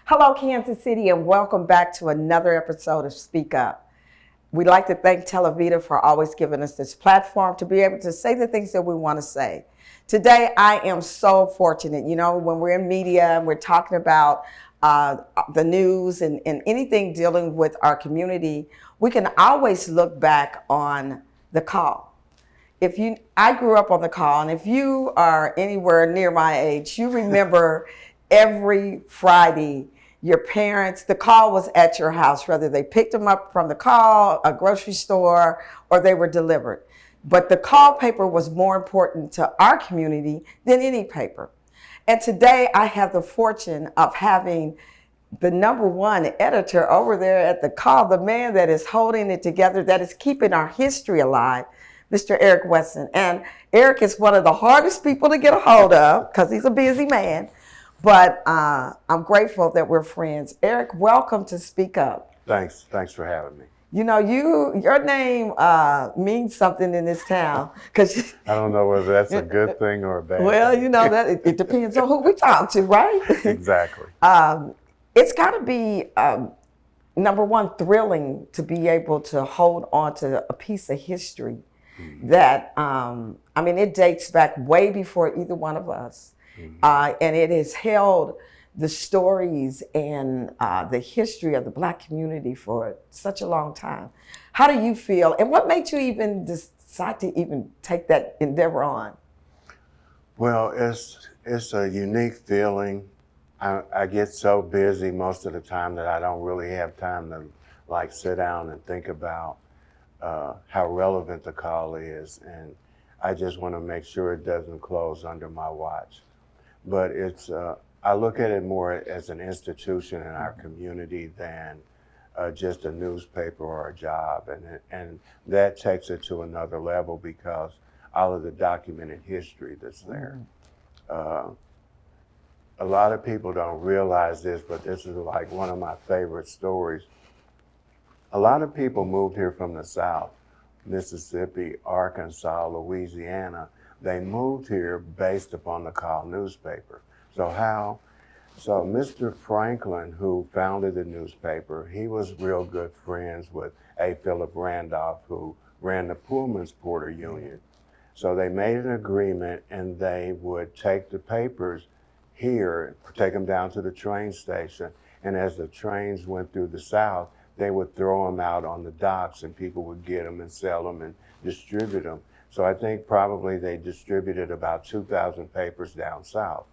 Hello, Kansas City, and welcome back to another episode of Speak Up. We'd like to thank Televida for always giving us this platform to be able to say the things that we want to say. Today, I am so fortunate. You know, when we're in media and we're talking about the news and anything dealing with our community, we can always look back on the call. I grew up on the call, and if you are anywhere near my age, you remember every Friday, your parents, the call was at your house, whether they picked them up from the call, a grocery store, or they were delivered. But the call paper was more important to our community than any paper. And today I have the fortune of having the number one editor over there at the call, the man that is holding it together, that is keeping our history alive, Mr. Eric Weston. And Eric is one of the hardest people to get a hold of because he's a busy man. But I'm grateful that we're friends. Eric, welcome to Speak Up. Thanks for having me. You know, your name means something in this town. Cause I don't know whether that's a good thing or a bad well, thing. you know, that it depends on who we talk to, right? Exactly. It's got to be, number one, thrilling to be able to hold on to a piece of history that, it dates back way before either one of us. And it has held the stories and the history of the Black community for such a long time. How do you feel? And what made you even decide to even take that endeavor on? Well, it's a unique feeling. I get so busy most of the time that I don't really have time to sit down and think about how relevant the call is. And I just want to make sure it doesn't close under my watch. But I look at it more as an institution in our community than just a newspaper or a job. And that takes it to another level because all of the documented history that's there. A lot of people don't realize this, but this is like one of my favorite stories. A lot of people moved here from the South, Mississippi, Arkansas, Louisiana. They moved here based upon the Call newspaper. So Mr. Franklin, who founded the newspaper, he was real good friends with A. Philip Randolph, who ran the Pullman's Porter Union. So they made an agreement, and they would take the papers here, take them down to the train station, and as the trains went through the South, they would throw them out on the docks, and people would get them and sell them and distribute them. So I think probably they distributed about 2,000 papers down south.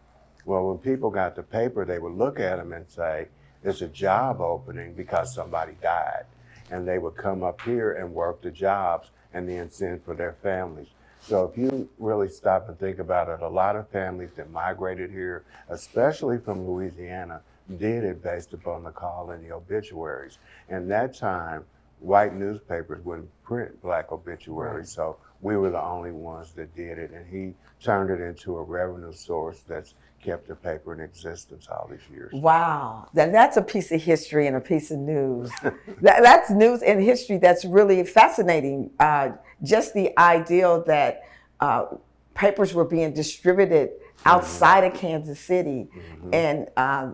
Well, when people got the paper, they would look at them and say, it's a job opening because somebody died. And they would come up here and work the jobs and then send for their families. So if you really stop and think about it, a lot of families that migrated here, especially from Louisiana, did it based upon the call and the obituaries. And that time, white newspapers wouldn't print Black obituaries. Right. So we were the only ones that did it. And he turned it into a revenue source that's kept the paper in existence all these years. Wow. That's a piece of history and a piece of news. That's news and history that's really fascinating. Just the idea that papers were being distributed outside of Kansas City, and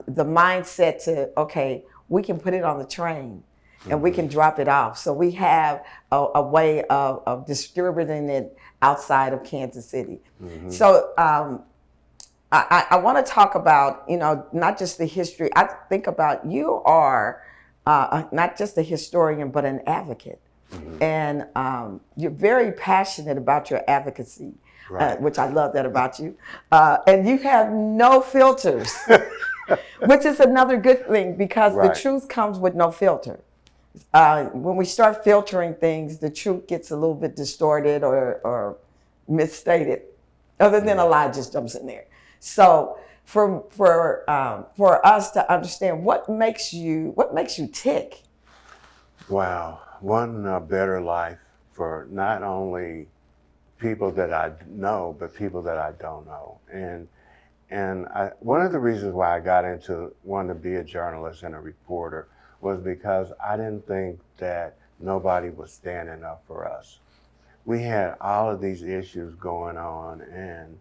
the mindset to, okay, we can put it on the train and we can drop it off. So we have a way of distributing it outside of Kansas City. So I want to talk about, not just the history. I think about you are not just a historian, but an advocate. And you're very passionate about your advocacy, right. Which I love that about you. And you have no filters, which is another good thing because right. The truth comes with no filter. When we start filtering things, the truth gets a little bit distorted or misstated, other than a lie just jumps in there. So for us to understand what makes you tick. Wow, one better life for not only people that I know, but people that I don't know. And one of the reasons why I got into wanting to be a journalist and a reporter was because I didn't think that nobody was standing up for us. We had all of these issues going on, and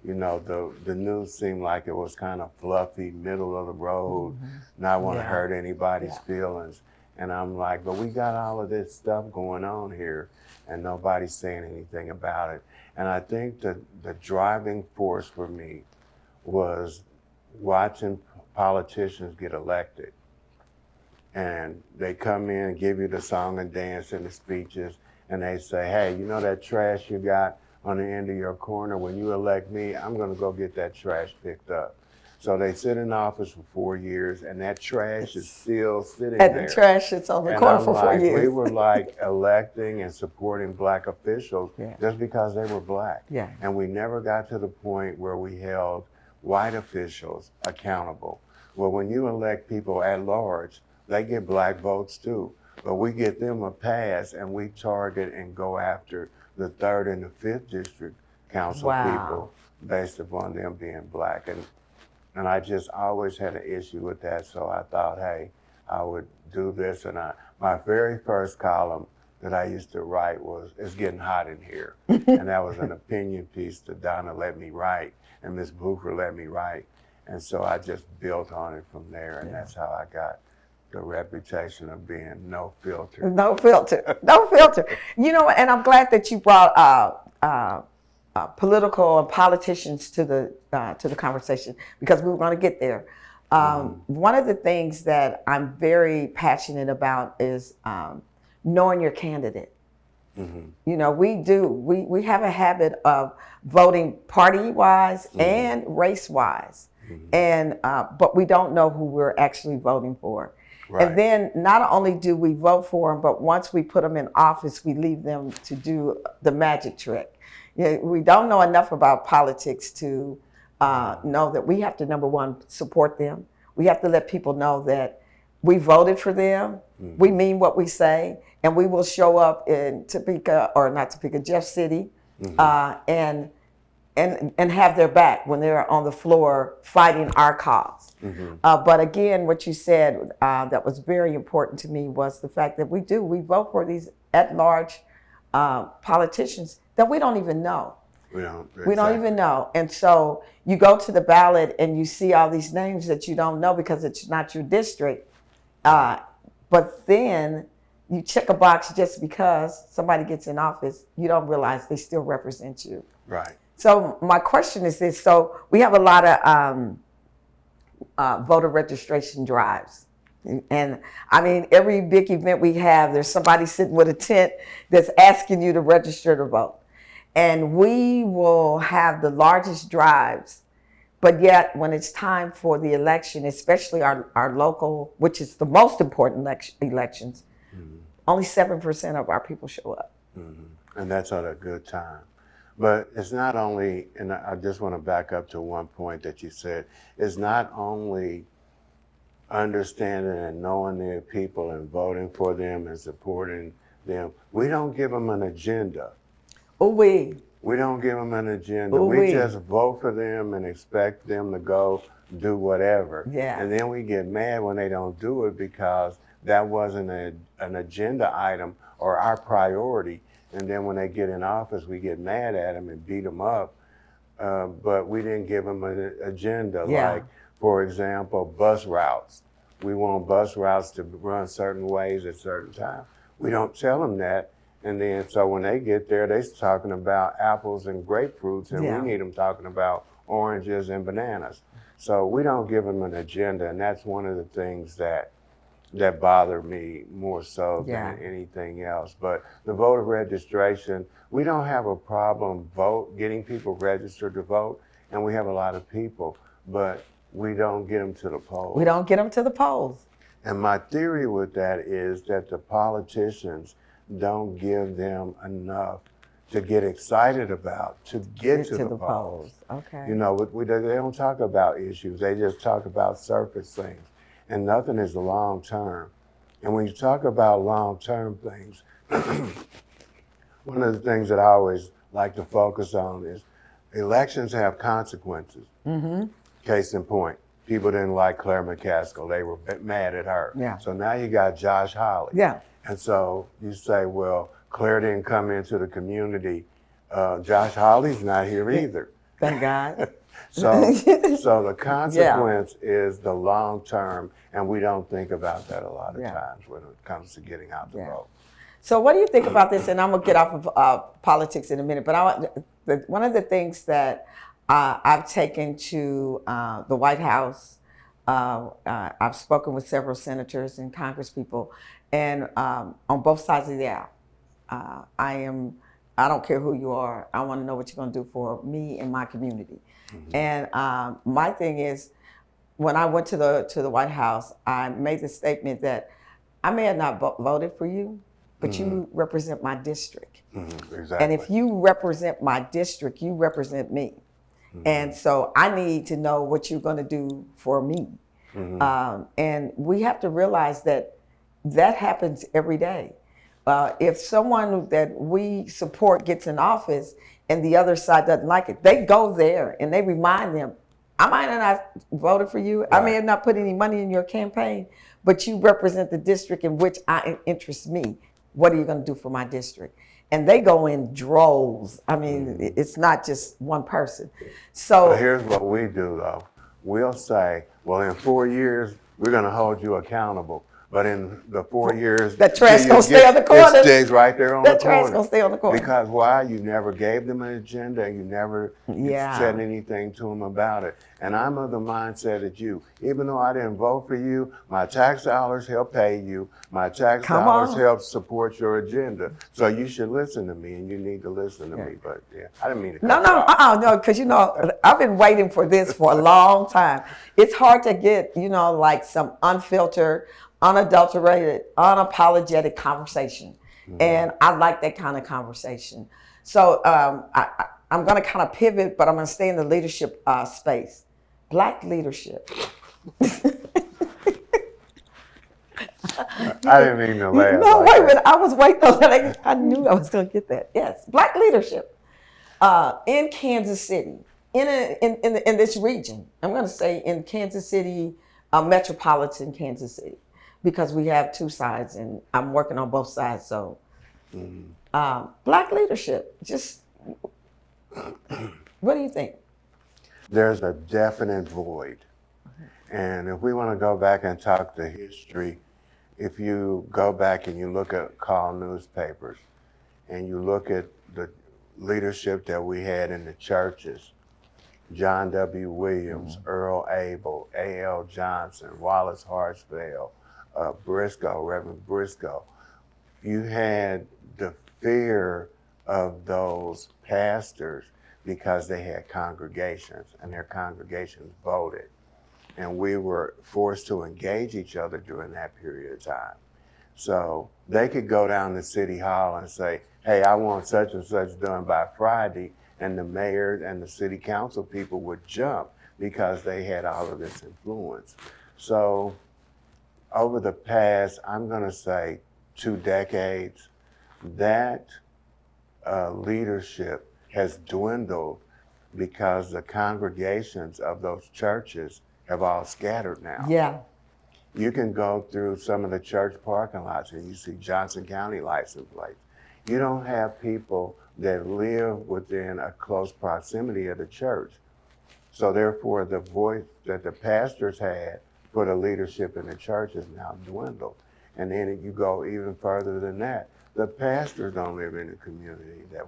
you know, the news seemed like it was kind of fluffy, middle of the road, not want to Yeah. hurt anybody's Yeah. feelings. And I'm like, but we got all of this stuff going on here and nobody's saying anything about it. And I think that the driving force for me was watching politicians get elected. And they come in and give you the song and dance and the speeches, and they say, hey, you know that trash you got on the end of your corner? When you elect me, I'm going to go get that trash picked up. So they sit in office for 4 years, and that trash is still sitting And there. the trash sits on the And corner I'm for 4 like, years. we were like electing and supporting black officials Yeah. just because they were black. Yeah. And we never got to the point where we held white officials accountable. Well, when you elect people at large, they get black votes too. But we get them a pass, and we target and go after the 3rd and the 5th district council people based upon them being black. And I just always had an issue with that. So I thought, hey, I would do this. And my very first column that I used to write was, "It's getting hot in here." And that was an opinion piece that Donna let me write and Miss Booker let me write. And so I just built on it from there. And that's how I got the reputation of being no filter. No filter. No filter. You know, and I'm glad that you brought political and politicians to the conversation, because we were going to get there. One of the things that I'm very passionate about is knowing your candidate. You know, we have a habit of voting party-wise and race-wise, and but we don't know who we're actually voting for. Right. And then not only do we vote for them, but once we put them in office, we leave them to do the magic trick. You know, we don't know enough about politics to know that we have to, number one, support them. We have to let people know that we voted for them. We mean what we say, and we will show up in Topeka, or not Topeka, Jeff City, and have their back when they're on the floor fighting our cause. But again, what you said that was very important to me was the fact that we vote for these at-large politicians that we don't even know. We don't even know. And so you go to the ballot and you see all these names that you don't know because it's not your district. But then you check a box just because somebody gets in office, you don't realize they still represent you. Right. So my question is this. So we have a lot of voter registration drives. And I mean, every big event we have, there's somebody sitting with a tent that's asking you to register to vote. And we will have the largest drives, but yet when it's time for the election, especially our local, which is the most important elections, only 7% of our people show up. And that's at a good time. But it's not only, and I just want to back up to one point that you said, it's not only understanding and knowing their people and voting for them and supporting them. We don't give them an agenda. We don't give them an agenda. We just vote for them and expect them to go do whatever. Yeah. And then we get mad when they don't do it because that wasn't an agenda item or our priority. And then when they get in office, we get mad at them and beat them up. But we didn't give them an agenda. Yeah. Like, for example, bus routes. We want bus routes to run certain ways at certain times. We don't tell them that. And then, so when they get there, they're talking about apples and grapefruits, and we need them talking about oranges and bananas. So we don't give them an agenda, and that's one of the things that bother me more so than anything else. But the voter registration, we don't have a problem getting people registered to vote, and we have a lot of people, but we don't get them to the polls. We don't get them to the polls. And my theory with that is that the politicians don't give them enough to get excited about, to get to the polls. Okay. You know, they don't talk about issues. They just talk about surface things. And nothing is long term. And when you talk about long term things, one of the things that I always like to focus on is elections have consequences. Case in point, people didn't like Claire McCaskill. They were mad at her. Yeah. So now you got Josh Hawley. Yeah. And so you say, well, Claire didn't come into the community. Josh Hawley's not here either. Thank God. So the consequence is the long term, and we don't think about that a lot of times when it comes to getting out the vote. So what do you think about this? And I'm gonna get off of politics in a minute, but one of the things that I've taken to the White House, I've spoken with several senators and congresspeople, and on both sides of the aisle, I don't care who you are. I want to know what you're going to do for me and my community. And my thing is, when I went to the White House, I made the statement that I may have not voted for you, but you represent my district. Exactly. And if you represent my district, you represent me. And so I need to know what you're going to do for me. And we have to realize that happens every day. If someone that we support gets in office and the other side doesn't like it, they go there and they remind them, I might have not voted for you. Right. I may have not put any money in your campaign, but you represent the district in which interests me. What are you going to do for my district? And they go in droves. I mean, it's not just one person. So here's what we do, though. We'll say, well, in 4 years, we're going to hold you accountable. But in the 4 years, that trash gonna stay on the corner. It stays right there on the corner. That trash gonna stay on the corner. Because why? You never gave them an agenda, and you never said anything to them about it. And I'm of the mindset that even though I didn't vote for you, my tax dollars help pay you. My tax dollars help support your agenda. So you should listen to me, and you need to listen to me. But I didn't mean to. No, because I've been waiting for this for a long time. It's hard to get like some unfiltered, unadulterated, unapologetic conversation. And I like that kind of conversation. So I'm going to kind of pivot, but I'm going to stay in the leadership space. Black leadership. I didn't mean to laugh. No, wait a minute. I was waiting on that. I knew I was going to get that. Yes, black leadership in Kansas City, in this region. I'm going to say in Kansas City, metropolitan Kansas City, because we have two sides, and I'm working on both sides. So, black leadership. Just what do you think? There's a definite void. And if we want to go back and talk the history, if you go back and you look at call newspapers and you look at the leadership that we had in the churches, John W. Williams, Earl Abel, A.L. Johnson, Wallace Hartsfield, Reverend Briscoe, you had the fear of those pastors because they had congregations and their congregations voted. And we were forced to engage each other during that period of time. So they could go down to City Hall and say, hey, I want such and such done by Friday. And the mayor and the city council people would jump because they had all of this influence. So over the past, I'm going to say 2 decades, that leadership has dwindled because the congregations of those churches have all scattered now. Yeah. You can go through some of the church parking lots and you see Johnson County license plates. You don't have people that live within a close proximity of the church. So therefore, the voice that the pastors had for the leadership in the church is now dwindled. And then you go even further than that. The pastors don't live in the community that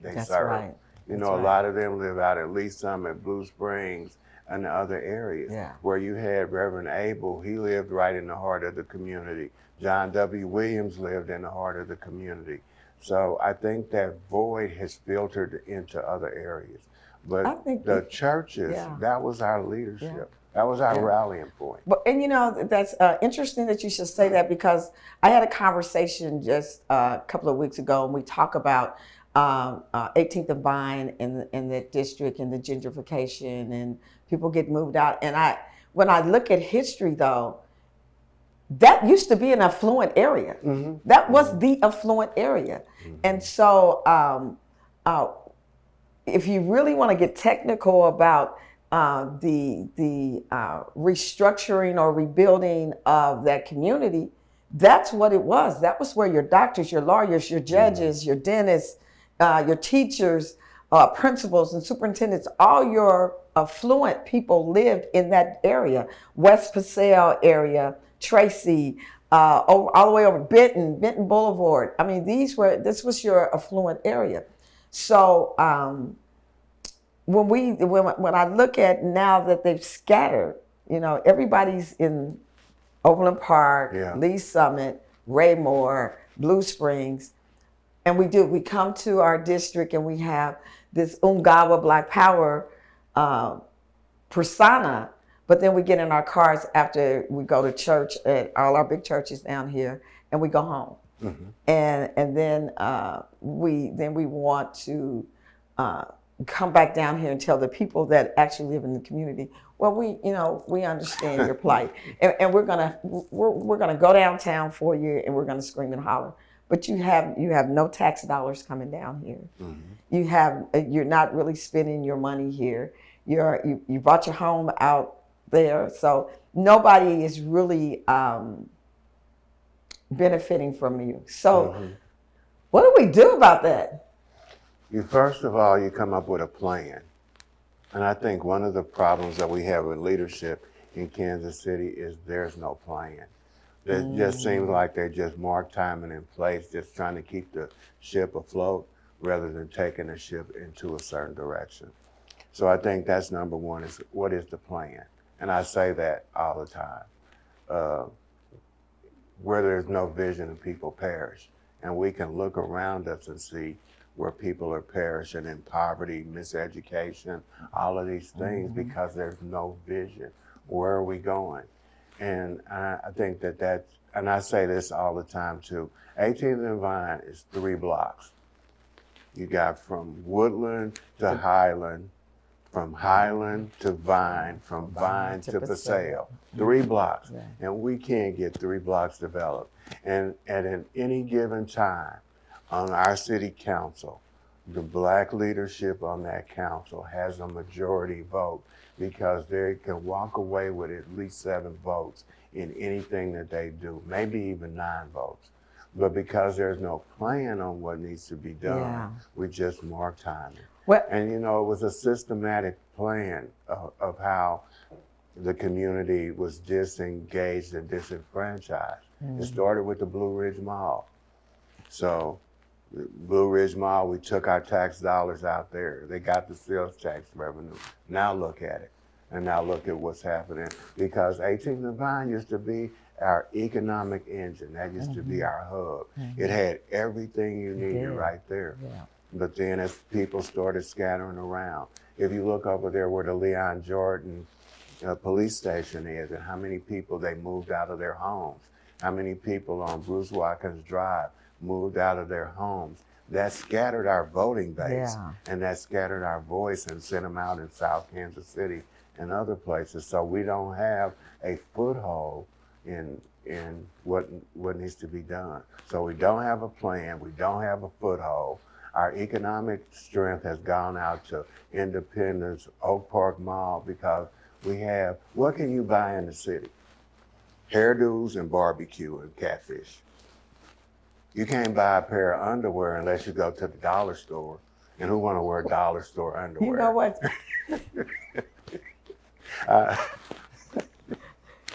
they That's serve. Right. You know, a lot of them live out at Lee Summit, Blue Springs, and other areas. Where you had Reverend Abel, he lived right in the heart of the community. John W. Williams lived in the heart of the community. So I think that void has filtered into other areas. But the churches, that was our leadership. That was our rallying point. But, and that's interesting that you should say that, because I had a conversation just a couple of weeks ago, and we talk about 18th and Vine in the district and the gentrification, and people get moved out. And when I look at history, though, that used to be an affluent area. That was the affluent area. And so if you really want to get technical about the restructuring or rebuilding of that community, that's what it was. That was where your doctors, your lawyers, your judges, your dentists, your teachers, principals and superintendents, all your affluent people lived in that area, West Paseo area, Tracy, all the way over Benton Boulevard. I mean, this was your affluent area. So when I look at now that they've scattered, everybody's in Overland Park, Yeah. Lee Summit, Raymore, Blue Springs, and we come to our district and we have this Ungawa Black Power persona, but then we get in our cars after we go to church at all our big churches down here, and we go home. And then we want to come back down here and tell the people that actually live in the community, well, we understand your plight, and we're gonna go downtown for you, and we're gonna scream and holler. But you have no tax dollars coming down here. You're not really spending your money here. You bought your home out there, so nobody is really benefiting from you. So what do we do about that? First of all, you come up with a plan. And I think one of the problems that we have with leadership in Kansas City is there's no plan. It just seems like they just mark timing in place, just trying to keep the ship afloat rather than taking the ship into a certain direction. So I think that's number one, is what is the plan? And I say that all the time. Where there's no vision, people perish. And we can look around us and see where people are perishing in poverty, miseducation, all of these things because there's no vision. Where are we going? And I think that's, and I say this all the time too, 18th and Vine is 3 blocks. You got from Woodland to Highland, from Highland to Vine, from Vine to Paseo, 3 blocks. And we can't get 3 blocks developed. And at any given time, on our city council, the black leadership on that council has a majority vote because they can walk away with at least 7 votes in anything that they do, maybe even 9 votes. But because there's no plan on what needs to be done, we just mark timing. And it was a systematic plan of how the community was disengaged and disenfranchised. It started with the Blue Ridge Mall. So Blue Ridge Mall, we took our tax dollars out there. They got the sales tax revenue. Now look at it. And now look at what's happening. Because 18th and Vine used to be our economic engine. That used to be our hub. It had everything you needed right there. But then as people started scattering around, if you look over there where the Leon Jordan police station is and how many people they moved out of their homes, how many people on Bruce Watkins Drive moved out of their homes, that scattered our voting base and that scattered our voice and sent them out in South Kansas City and other places. So we don't have a foothold in what needs to be done. So we don't have a plan, we don't have a foothold. Our economic strength has gone out to Independence, Oak Park Mall, because we have, what can you buy in the city? Hairdos and barbecue and catfish. You can't buy a pair of underwear unless you go to the dollar store. And who want to wear dollar store underwear? You know what?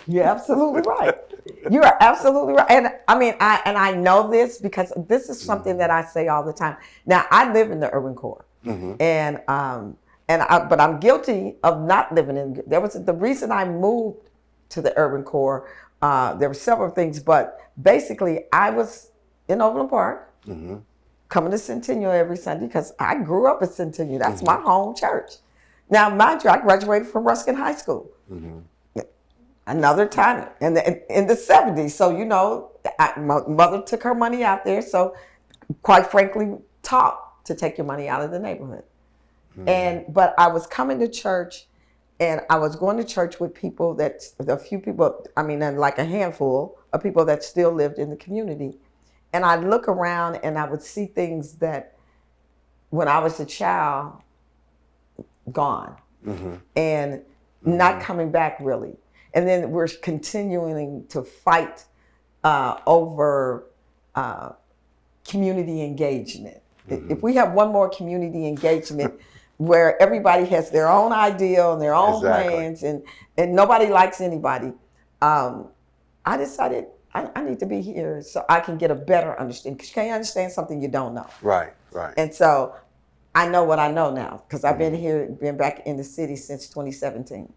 You're absolutely right. You are absolutely right. And I mean, I know this because this is something that I say all the time. Now, I live in the urban core, but I'm guilty of not living in. There was the reason I moved to the urban core. There were several things, but basically, I was in Overland Park, coming to Centennial every Sunday because I grew up at Centennial. That's my home church. Now, mind you, I graduated from Ruskin High School. Another time in the 70s. So, my mother took her money out there. So, quite frankly, taught to take your money out of the neighborhood. But I was coming to church, and I was going to church with people and like a handful of people that still lived in the community. And I'd look around and I would see things that when I was a child, gone and not coming back really. And then we're continuing to fight over community engagement. If we have one more community engagement where everybody has their own ideal and their own Exactly. plans and nobody likes anybody, I decided I need to be here so I can get a better understanding. Because you can't understand something you don't know. Right, right. And so I know what I know now because I've been back in the city since 2017.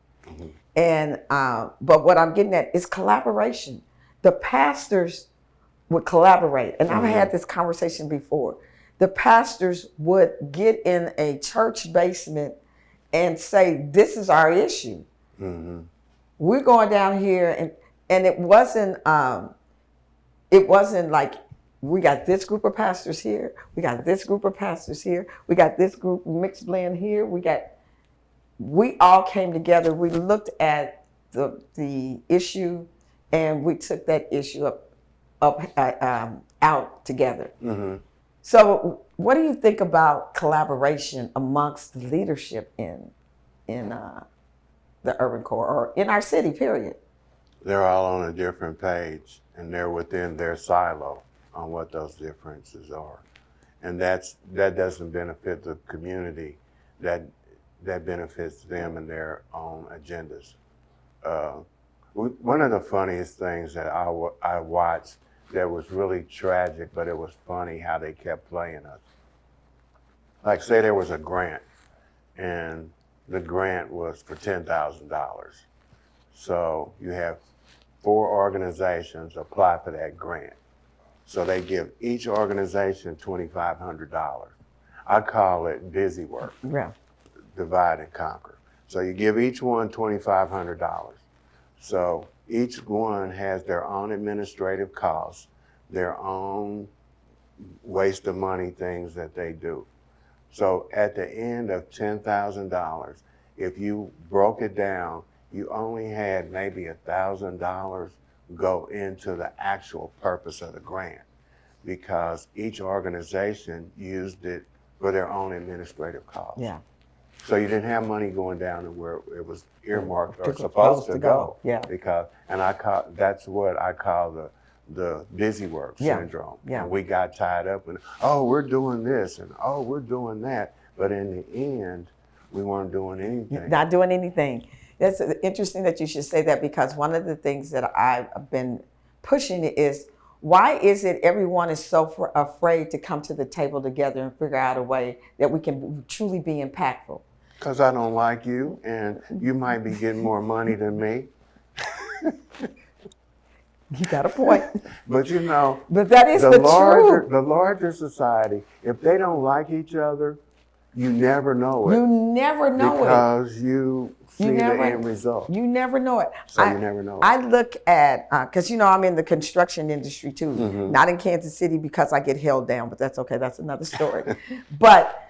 And but what I'm getting at is collaboration. The pastors would collaborate, and I've had this conversation before. The pastors would get in a church basement and say, "This is our issue. We're going down here," and it wasn't like we got this group of pastors here, we got this group of pastors here, we got this group mixed blend here, we all came together. We looked at the issue, and we took that issue out together. So, what do you think about collaboration amongst leadership in the urban core or in our city? Period. They're all on a different page, and they're within their silo on what those differences are, and that doesn't benefit the community. That benefits them and their own agendas. One of the funniest things that I watched that was really tragic, but it was funny how they kept playing us. Like, say there was a grant, and the grant was for $10,000. So you have 4 organizations apply for that grant. So they give each organization $2,500. I call it busy work. Yeah. Divide and conquer. So you give each one $2,500. So each one has their own administrative costs, their own waste of money things that they do. So at the end of $10,000, if you broke it down, you only had maybe $1,000 go into the actual purpose of the grant, because each organization used it for their own administrative costs. Yeah. So you didn't have money going down to where it was earmarked or supposed to go. Yeah. Because, and that's what I call the busy work syndrome. Yeah. And we got tied up in, oh, we're doing this and oh, we're doing that. But in the end, we weren't doing anything. Not doing anything. That's interesting that you should say that, because one of the things that I've been pushing is, why is it everyone is so afraid to come to the table together and figure out a way that we can truly be impactful? Because I don't like you, and you might be getting more money than me. You got a point. But you know, but that is the truth. The larger society, if they don't like each other, you never know it. You never know because you see the end result. You never know it. So you never know it. I look at, because you know I'm in the construction industry too. Not in Kansas City because I get held down, but that's okay. That's another story. But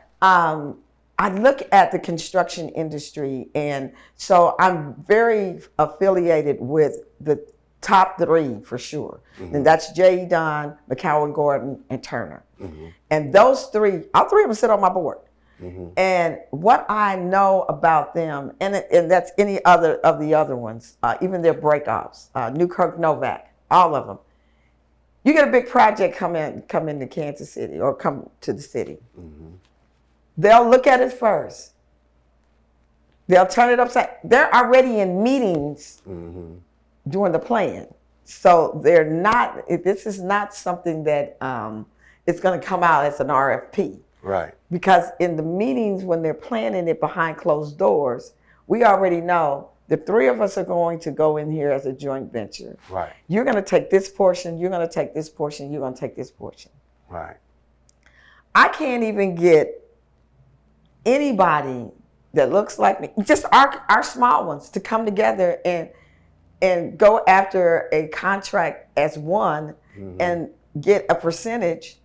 I look at the construction industry, and so I'm very affiliated with the top 3 for sure. And that's J.E. Don, McCowan Gordon, and Turner. And those 3, all 3 of them sit on my board. And what I know about them, and that's any other of the other ones, even their breakoffs, Newkirk Novak, all of them. You get a big project come into Kansas City or come to the city. They'll look at it first. They'll turn it upside. They're already in meetings doing the plan. So they're not. This is not something that it's going to come out as an RFP. Right. Because in the meetings, when they're planning it behind closed doors, we already know the 3 of us are going to go in here as a joint venture. Right. You're going to take this portion, you're going to take this portion, you're going to take this portion. Right. I can't even get anybody that looks like me, just our small ones, to come together and go after a contract as one and get a percentage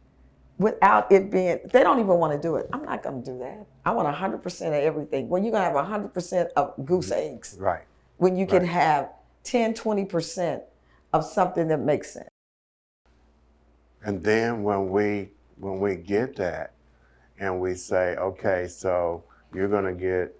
without it being, they don't even want to do it. I'm not going to do that. I want 100% of everything. Well, you're going to have 100% of goose eggs. Right. When you can have 10, 20% of something that makes sense. And then when we get that and we say, okay, so you're going to get,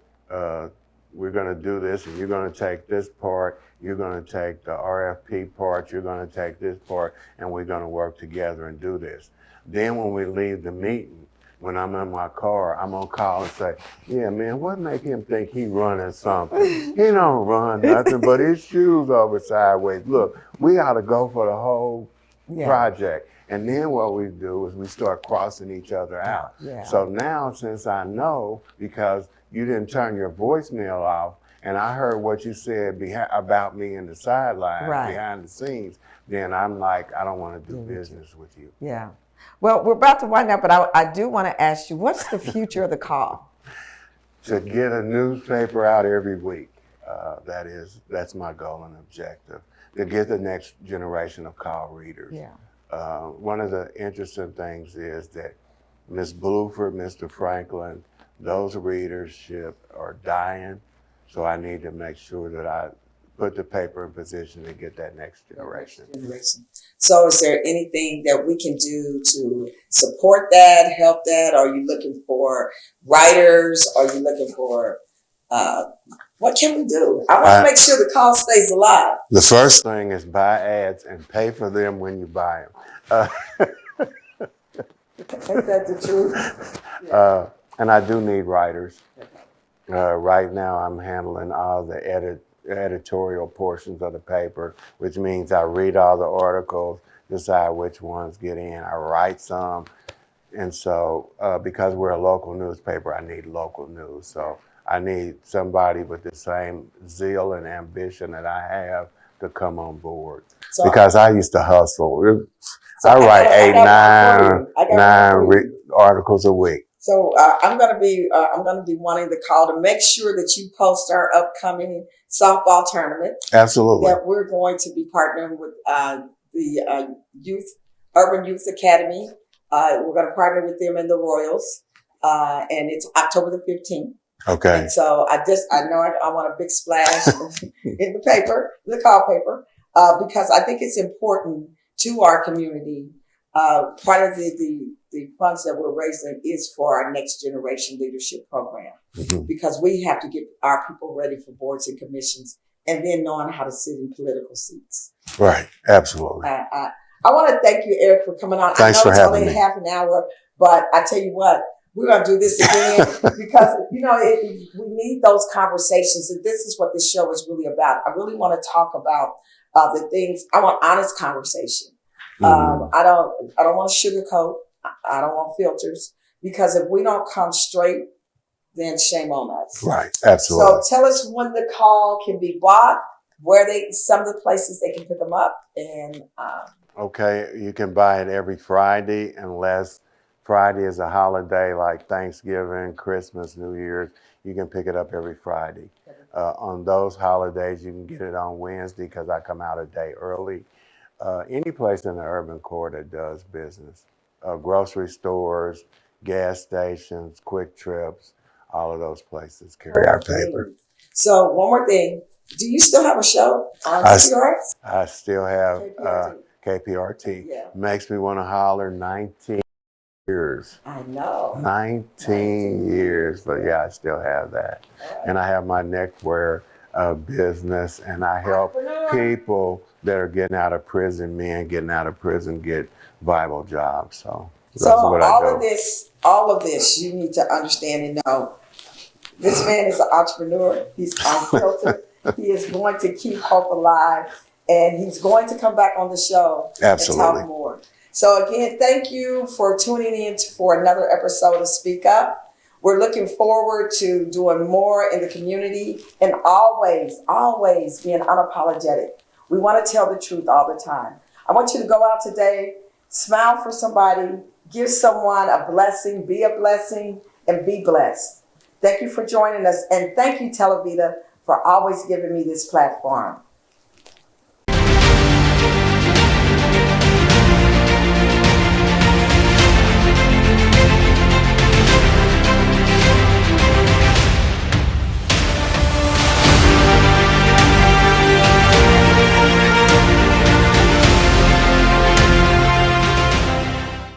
we're going to do this, and you're going to take this part, you're going to take the RFP part, you're going to take this part, and we're going to work together and do this. Then when we leave the meeting, when I'm in my car, I'm gonna call and say, yeah, man, what make him think he running something? He don't run nothing, but his shoes over sideways. Look, we ought to go for the whole project. And then what we do is we start crossing each other out. Yeah. So now, since I know, because you didn't turn your voicemail off, and I heard what you said about me in the sideline, behind the scenes, then I'm like, I don't want to do business with you. Yeah. Well, we're about to wind up, but I do want to ask you, what's the future of the call? To get a newspaper out every week. That's my goal and objective. To get the next generation of call readers. Yeah. One of the interesting things is that Miss Bluford, Mr. Franklin, those readership are dying. So I need to make sure that I put the paper in position to get that next generation. So is there anything that we can do to support that, help that? Are you looking for writers? Are you looking for, what can we do? I want to make sure the call stays alive. The first thing is buy ads and pay for them when you buy them. Ain't that the truth? And I do need writers. Right now I'm handling all the editorial portions of the paper, which means I read all the articles, decide which ones get in, I write some. And so because we're a local newspaper, I need local news. So I need somebody with the same zeal and ambition that I have to come on board. So, because I used to hustle. I write nine articles a week. So I'm gonna be wanting to call to make sure that you post our upcoming softball tournament. Absolutely. That we're going to be partnering with the Urban Youth Academy. We're going to partner with them in the Royals, and it's October the 15th. Okay. And so I know I want a big splash in the paper, the call paper, because I think it's important to our community. Part of the funds that we're raising is for our next generation leadership program, because we have to get our people ready for boards and commissions, and then knowing how to sit in political seats. Right. Absolutely. I want to thank you, Eric, for coming on. Thanks for having me. It's only half an hour, but I tell you what, we're going to do this again because, we need those conversations, and this is what this show is really about. I really want to talk about the things. I want honest conversation. I don't want to sugarcoat. I don't want filters, because if we don't come straight, then shame on us. Right. Absolutely. So tell us when the call can be bought, some of the places they can pick them up, and okay, you can buy it every Friday, unless Friday is a holiday like Thanksgiving, Christmas, New Year's. You can pick it up every Friday. On those holidays, you can get it on Wednesday because I come out a day early. Any place in the urban core that does business, grocery stores, gas stations, Quick Trips, all of those places carry our paper. So one more thing, do you still have a show on KPRT? I still have KPRT. Yeah. Makes me want to holler 19 years. I know. 19 years, but yeah, I still have that. Right. And I have my neckwear business, and I help people that are getting out of prison, men getting out of prison, get Bible jobs. So that's what I do. All of this, you need to understand and know. This man is an entrepreneur. He's unfiltered. He is going to keep hope alive, and he's going to come back on the show and talk more. So again, thank you for tuning in for another episode of Speak Up. We're looking forward to doing more in the community, and always being unapologetic. We want to tell the truth all the time. I want you to go out today, smile for somebody, give someone a blessing, be a blessing, and be blessed. Thank you for joining us, and thank you, Televida, for always giving me this platform.